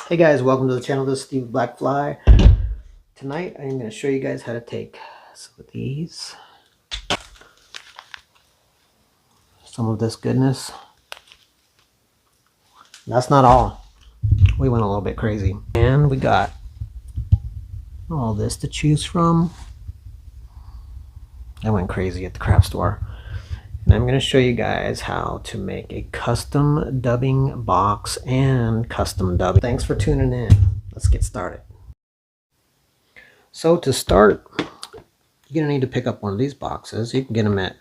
Hey guys, welcome to the channel. This is Steve Blackfly. Tonight I'm going to show you guys how to take some of these, some of this goodness. That's not all. We went a little bit crazy. And we got all this to choose from. I went crazy at the craft store. And I'm going to show you guys how to make a custom dubbing box and custom dubbing. Thanks for tuning in. Let's get started. So to start, you're going to need to pick up one of these boxes. You can get them at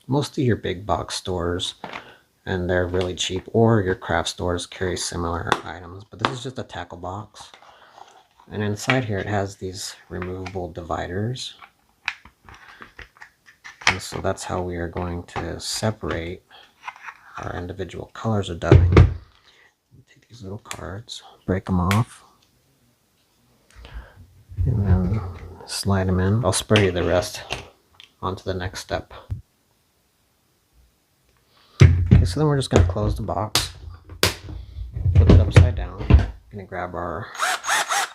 most of your big box stores, and they're really cheap, or your craft stores carry similar items. But this is just a tackle box. And inside here it has these removable dividers. And so that's how we are going to separate our individual colors of dubbing. Take these little cards, break them off, and then slide them in. I'll spare you the rest on to the next step. Okay, so then we're just going to close the box, flip it upside down. We're going to grab our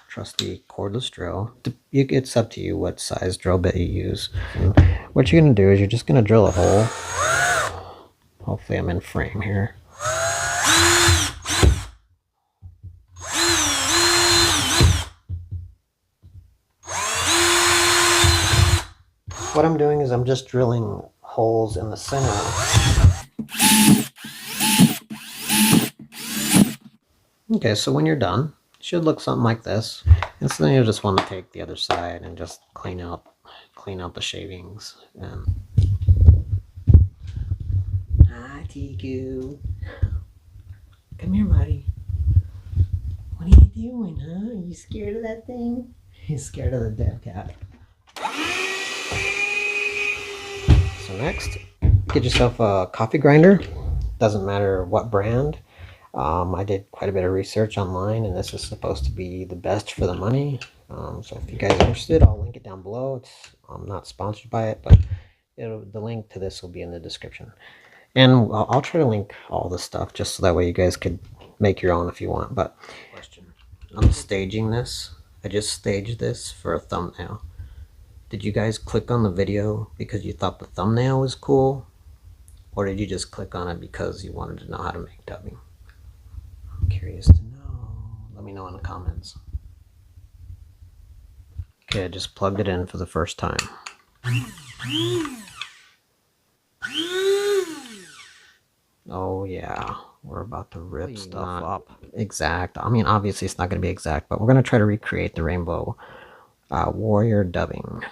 trusty cordless drill. It's up to you what size drill bit you use. And what you're going to do is you're just going to drill a hole. Hopefully I'm in frame here. What I'm doing is I'm just drilling holes in the center. Okay, so when you're done, it should look something like this. And so then you'll just want to take the other side and just clean out the shavings. And hi, Tiku. Come here, buddy. What are you doing, huh? Are you scared of that thing? He's scared of the dead cat. So next, get yourself a coffee grinder. Doesn't matter what brand. I did quite a bit of research online, and this is supposed to be the best for the money. So if you guys are interested, I'll link it down below. I'm not sponsored by it, but the link to this will be in the description. And I'll try to link all the stuff just so that way you guys could make your own if you want. But question, I'm staging this. I just staged this for a thumbnail. Did you guys click on the video because you thought the thumbnail was cool? Or did you just click on it because you wanted to know how to make dubbing? I'm curious to know. Let me know in the comments. Okay, I just plugged it in for the first time. Oh yeah, we're about to rip stuff up. Exact. I mean, obviously it's not going to be exact, but we're going to try to recreate the Rainbow Warrior dubbing.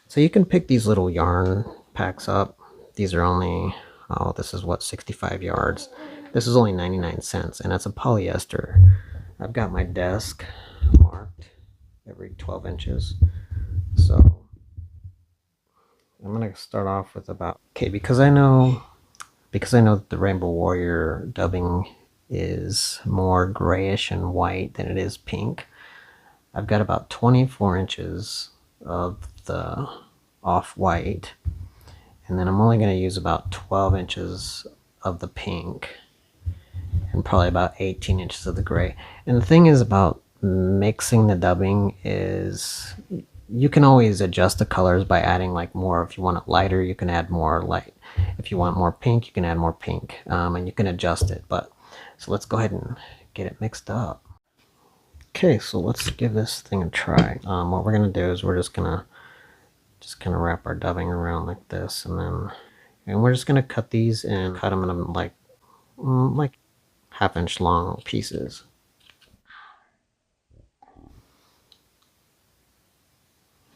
So you can pick these little yarn packs up. These are only, oh, this is what, 65 yards. This is only 99 cents, and it's a polyester. I've got my desk marked every 12 inches. So I'm going to start off with about, okay, because I know that the Rainbow Warrior dubbing is more grayish and white than it is pink. I've got about 24 inches of the off-white, and then I'm only going to use about 12 inches of the pink and probably about 18 inches of the gray. And the thing is about mixing the dubbing is you can always adjust the colors by adding like more. If you want it lighter, you can add more light. If you want more pink, you can add more pink, and you can adjust it. But so let's go ahead and get it mixed up. Okay, so let's give this thing a try. What we're gonna do is we're just gonna kind of wrap our dubbing around like this, and we're just gonna cut these and cut them in like half-inch long pieces.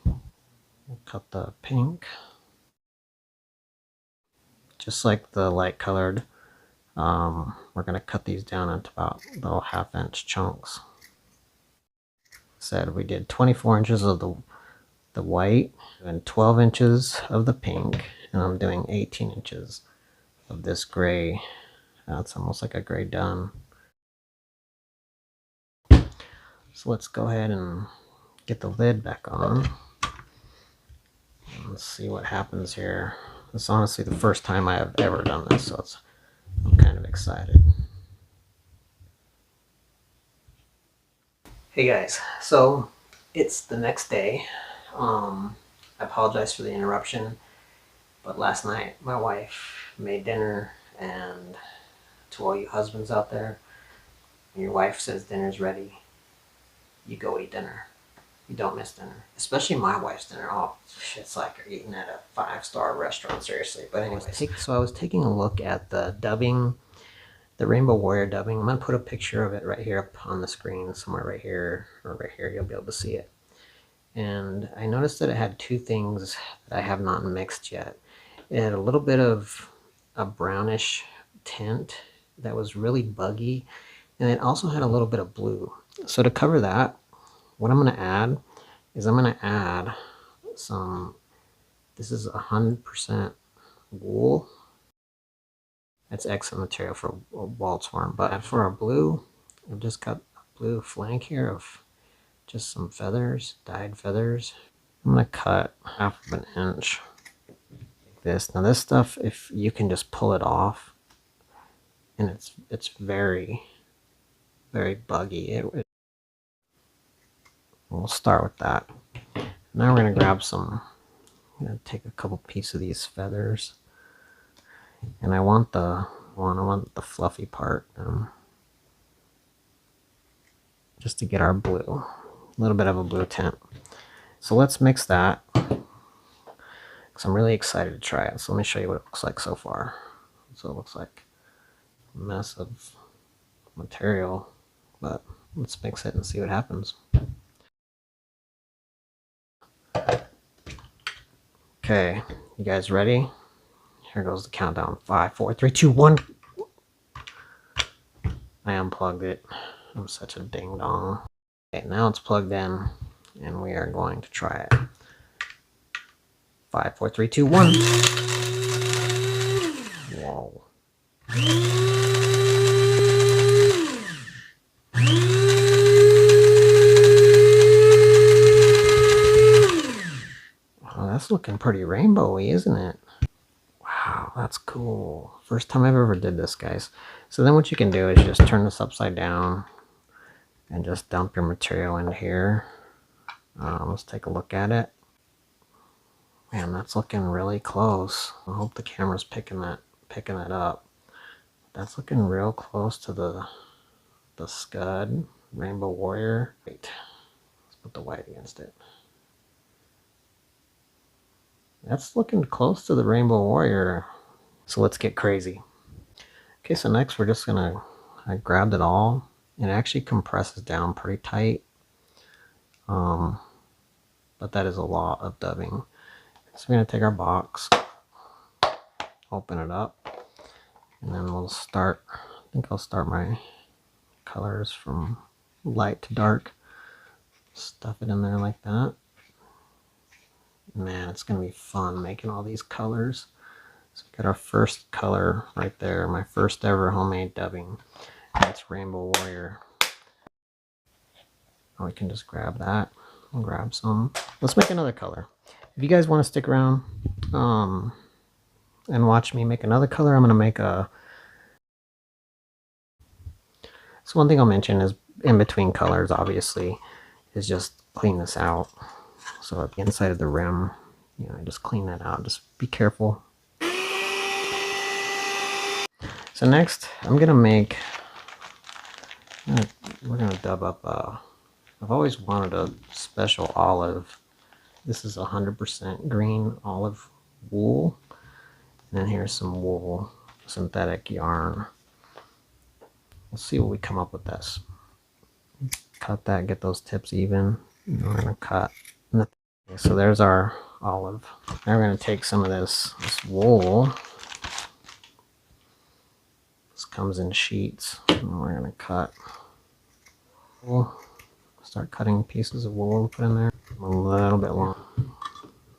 We'll cut the pink just like the light colored. We're gonna cut these down into about little half-inch chunks. Said we did 24 inches of the white and 12 inches of the pink, and I'm doing 18 inches of this gray. It's almost like a gray dun. So let's go ahead and get the lid back on. Let's see what happens here. It's honestly the first time I have ever done this, so I'm kind of excited. Hey guys, so it's the next day. I apologize for the interruption, but last night my wife made dinner, and to all you husbands out there, when your wife says dinner's ready, you go eat dinner. You don't miss dinner, especially my wife's dinner. Oh, it's like you're eating at a five-star restaurant, seriously. But anyways, so I was taking a look at the dubbing, the Rainbow Warrior dubbing. I'm gonna put a picture of it right here up on the screen, somewhere right here or right here. You'll be able to see it. And I noticed that it had two things that I have not mixed yet. It had a little bit of a brownish tint that was really buggy, and it also had a little bit of blue. So to cover that, what I'm going to add is I'm going to add some, this is 100% wool. That's excellent material for a waltz worm. But for our blue, I've just got a blue flank here of just some feathers, dyed feathers. I'm going to cut half of an inch like this. Now this stuff, if you can just pull it off, and it's very, very buggy. We'll start with that. Now we're going to grab some, I'm going to take a couple pieces of these feathers, and I want the fluffy part, just to get our blue, a little bit of a blue tint. So let's mix that, because I'm really excited to try it. So let me show you what it looks like so far. So it looks like a mess of material, but let's mix it and see what happens. Okay, you guys ready? Here goes the countdown. 5, 4, 3, 2, 1. I unplugged it. I'm such a ding dong. Okay, now it's plugged in, and we are going to try it. 5, 4, 3, 2, 1. Whoa. Oh, that's looking pretty rainbowy, isn't it? Wow, that's cool. First time I've ever did this, guys. So then what you can do is just turn this upside down and just dump your material into here. Let's take a look at it. Man, that's looking really close. I hope the camera's picking that up. That's looking real close to the Scud Rainbow Warrior. Wait, let's put the white against it. That's looking close to the Rainbow Warrior. So let's get crazy. Okay, so next we're just gonna, I grabbed it all, and it actually compresses down pretty tight. But that is a lot of dubbing. So we're gonna take our box, open it up, and then we'll start, I think I'll start my colors from light to dark. Stuff it in there like that. Man, it's gonna be fun making all these colors. So we got our first color right there, my first ever homemade dubbing. That's Rainbow Warrior. Oh, we can just grab that. We'll grab some. Let's make another color. If you guys want to stick around and watch me make another color, I'm gonna make a. So one thing I'll mention is in between colors, obviously, is just clean this out. So at the inside of the rim, you know, just clean that out. Just be careful. So next, I'm gonna make. We're gonna dub up. I've always wanted a special olive. This is 100% green olive wool, and then here's some wool, synthetic yarn. Let's see what we come up with this. Cut that, get those tips even. And we're gonna cut. Okay, so there's our olive. Now we're gonna take some of this wool. This comes in sheets, and we're gonna cut. We'll start cutting pieces of wool and put in there. A little bit long.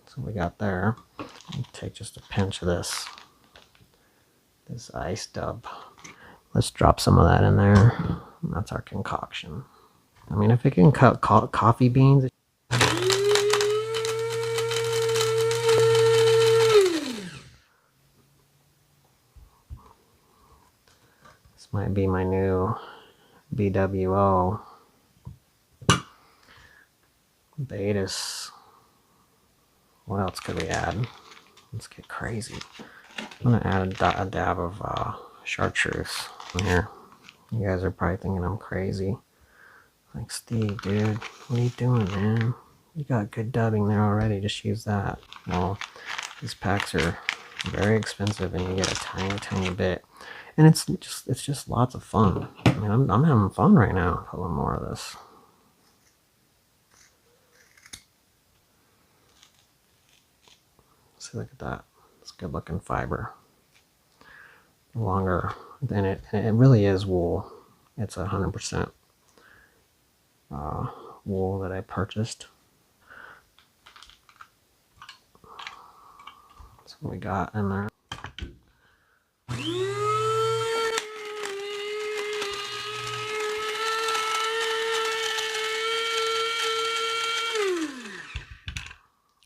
So we got there. Take just a pinch of this ice dub. Let's drop some of that in there. That's our concoction. I mean, if it can cut coffee beans. This might be my new BWO. Betis. What else could we add? Let's get crazy. I'm gonna add a dab of chartreuse in here. You guys are probably thinking I'm crazy. Like, Steve, dude, what are you doing, man? You got good dubbing there already. Just use that. Well, these packs are very expensive, and you get a tiny, tiny bit. And it's just lots of fun. I mean, I'm having fun right now. Put a little more of this. See, look at that. It's good looking fiber. Longer than it really is wool. It's 100% wool that I purchased. That's what we got in there.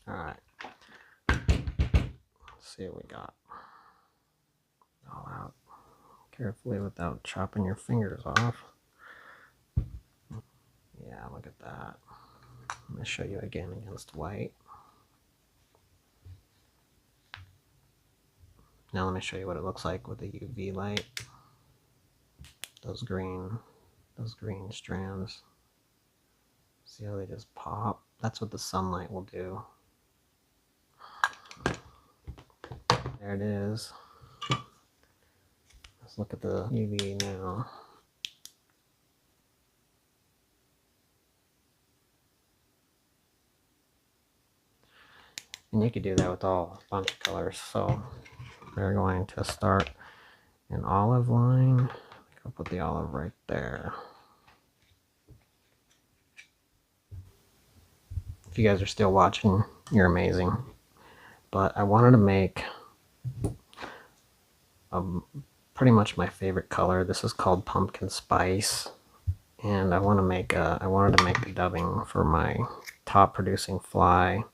Alright. Let's see what we got. All out. Carefully without chopping your fingers off. Yeah, look at that. I'm going to show you again against white. Now let me show you what it looks like with the UV light. Those green strands. See how they just pop? That's what the sunlight will do. There it is. Let's look at the UV now. And you could do that with a bunch of colors. So we're going to start an olive line. I'll put the olive right there. If you guys are still watching, you're amazing. But I wanted to make pretty much my favorite color. This is called pumpkin spice, and I wanted to make the dubbing for my top producing fly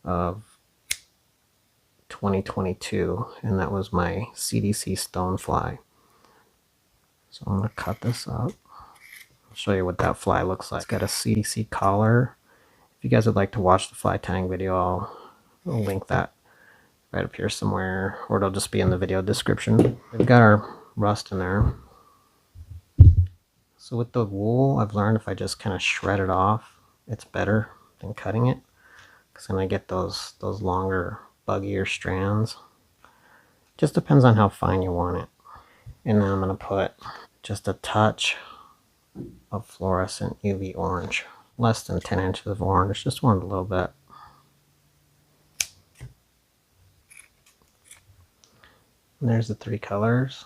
of 2022, and that was my CDC stonefly. So I'm gonna cut this up. I'll show you what that fly looks like. It's got a CDC collar. If you guys would like to watch the fly tying video, I'll link that right up here somewhere, or it'll just be in the video description. We've got our rust in there. So with the wool, I've learned if I just kind of shred it off, it's better than cutting it, because then I get those longer, buggier strands. Just depends on how fine you want it. And then I'm going to put just a touch of fluorescent UV orange. Less than 10 inches of orange, just wanted a little bit. And there's the 3 colors.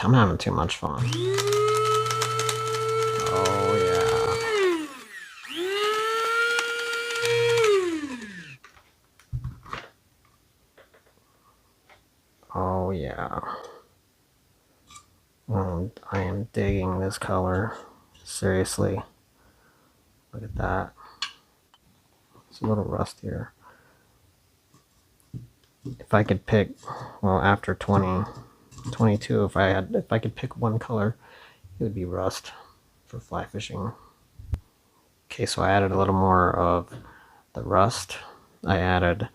I'm having too much fun. Oh yeah. Oh yeah. I am digging this color. Seriously. Look at that. It's a little rustier. If I could pick, well, after 2022, if I could pick one color, it would be rust for fly fishing. Okay, so I added a little more of the rust. I added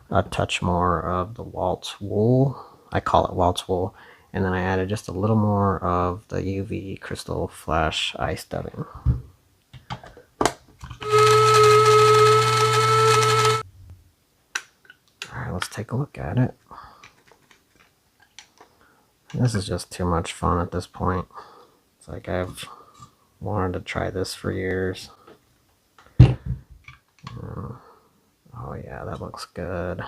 a touch more of the Waltz wool. I call it Waltz wool. And then I added just a little more of the UV Crystal Flash ice dubbing. Alright, let's take a look at it. This is just too much fun at this point. It's like I've wanted to try this for years. Oh yeah, that looks good.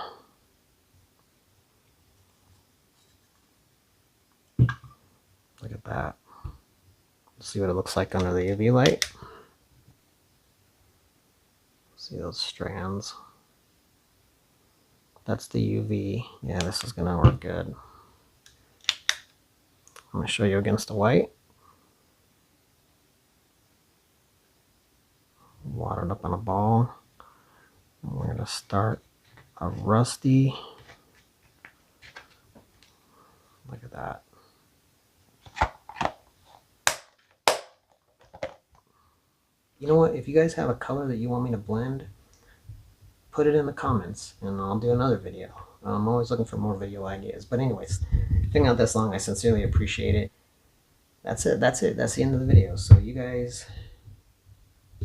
Look at that. See what it looks like under the UV light. See those strands? That's the UV. Yeah, this is gonna work good. I'm gonna show you against the white. Watered up on a ball. And we're gonna start a rusty. Look at that. You know what? If you guys have a color that you want me to blend, put it in the comments and I'll do another video. I'm always looking for more video ideas. But anyways, being out this long, I sincerely appreciate it. That's it. That's it. That's the end of the video. So you guys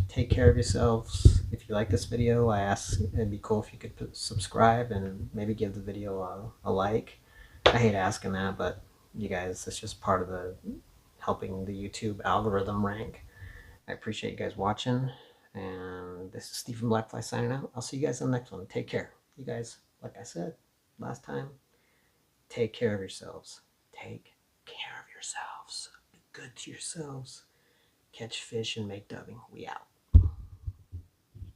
take care of yourselves. If you like this video, I ask it'd be cool if you could subscribe and maybe give the video a like. I hate asking that, but you guys, it's just part of the helping the YouTube algorithm rank. I appreciate you guys watching. And this is Stephen Blackfly signing out. I'll see you guys in the next one. Take care. You guys, like I said last time, take care of yourselves. Take care of yourselves. Be good to yourselves. Catch fish and make dubbing. We out.